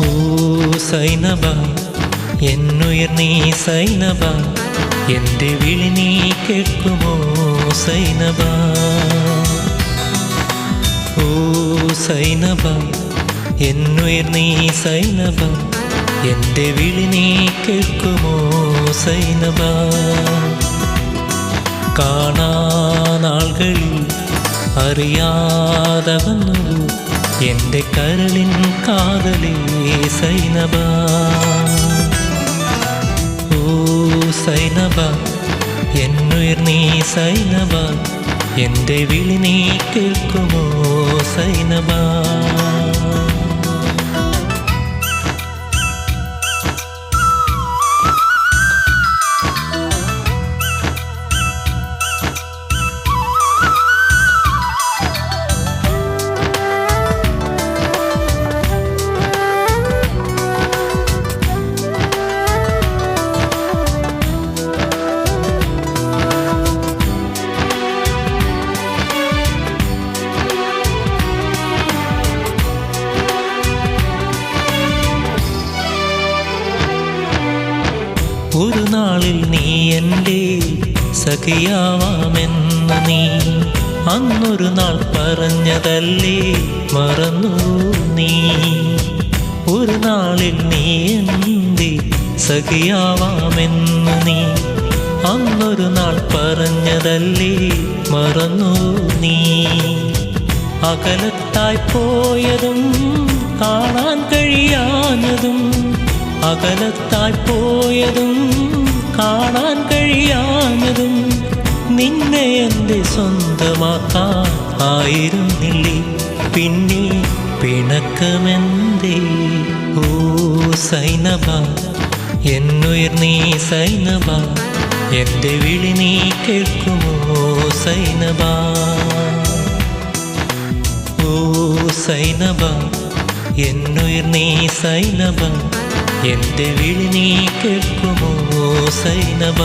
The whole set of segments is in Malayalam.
ഓ സൈനബ എന്നുയർ നീ സൈനബ, എൻ്റെ വിളി നീ കേൾക്കുമോ സൈനബ. ഓ സൈനബ എന്നുയർ നീ സൈനബ, എൻ്റെ വിളി നീ കേൾക്കുമോ സൈനബ. കാണാനാളുകളിൽ അറിയാതെ വന്നു എൻ്റെ കരളിൻ കാതലേ സൈനബ. ഓ സൈനബ എന്നുയർ നീ സൈനബ, എൻ്റെ വിളി നീ കേൾക്കുമോ സൈനബ. ഒരു നാളിൽ നീ എൻ്റെ സഖിയാവാമെന്ന് നീ അന്നൊരു നാൾ പറഞ്ഞതല്ലേ മറന്നു നീ. ഒരു നാളിൽ നീ എൻ്റെ സഖിയാവാമെന്ന് നീ അന്നൊരു നാൾ പറഞ്ഞതല്ലേ മറന്നു നീ. അകലത്തായി പോയതും കാണാൻ കഴിയാഞ്ഞതും, അകലത്തായി പോയതും കാണാൻ കഴിയാഞ്ഞതും, നിന്നെ എൻ്റെ സ്വന്തമാക്കാൻ ആയിരുന്നില്ലേ പിന്നെ പിണക്കമെന്തേ. ഓ സൈനബ എന്നുയർ നീ സൈനബ, എൻ്റെ വിളി നീ കേൾക്കുമോ സൈനബ. ഓ സൈനബ എന്നുയർ നീ സൈനബ, എൻ്റെ വിളി നീ കേൾക്കുമോ സൈനബ.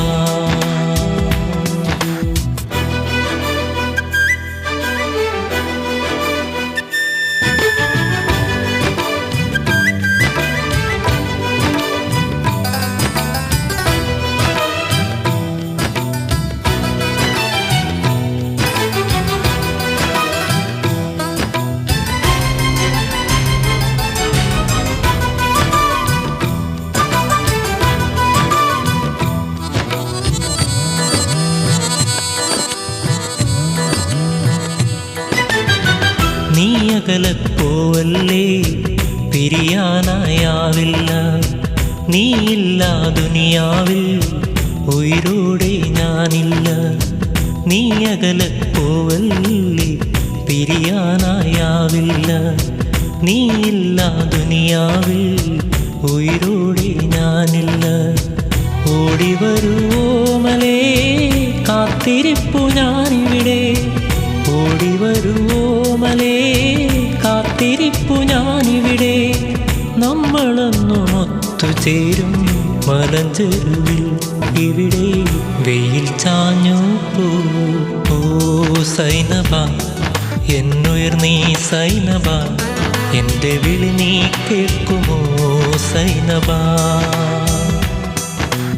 നീ അകലപ്പോവല്ലേ പിരിയാനായാവില്ല, നീയില്ല ദുനിയാവിൽ ഉയിരോടെ ഞാനില്ല. നീ അകലപ്പോവല്ലേ പിരിയാനായാവില്ല, നീയില്ല ദുനിയാവിൽ ഉയിരോടെ ഞാനില്ല. ഓടിവരുവോ മലേ കാത്തിരിപ്പു ഞാനിവിടെ, ഓടിവരുവോ മലേ കാത്തിരിപ്പു ഞാനിവിടെ. നമ്മളൊന്നും ഒത്തുചേരും മലഞ്ചെരുവിൽ ഇവിടെ വെയിൽ ചാഞ്ഞു പോ. ഓ സൈനബ എന്നുയർ നീ സൈനബ, എൻ്റെ വിളി നീ കേൾക്കുമോ സൈനബ.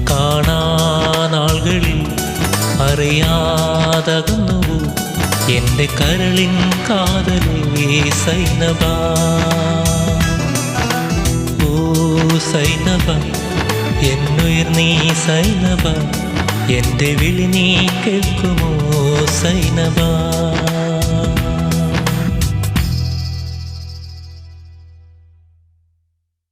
കാണാനാളുകളിൽ അറിയാതകന്നുവോ എൻ്റെ കരളിൻ കാതലേ സൈനബ. ഓ സൈനബ എന്നുയർ നീ സൈനബ, എൻ്റെ വിളി നീ കേൾക്കുമോ സൈനബ.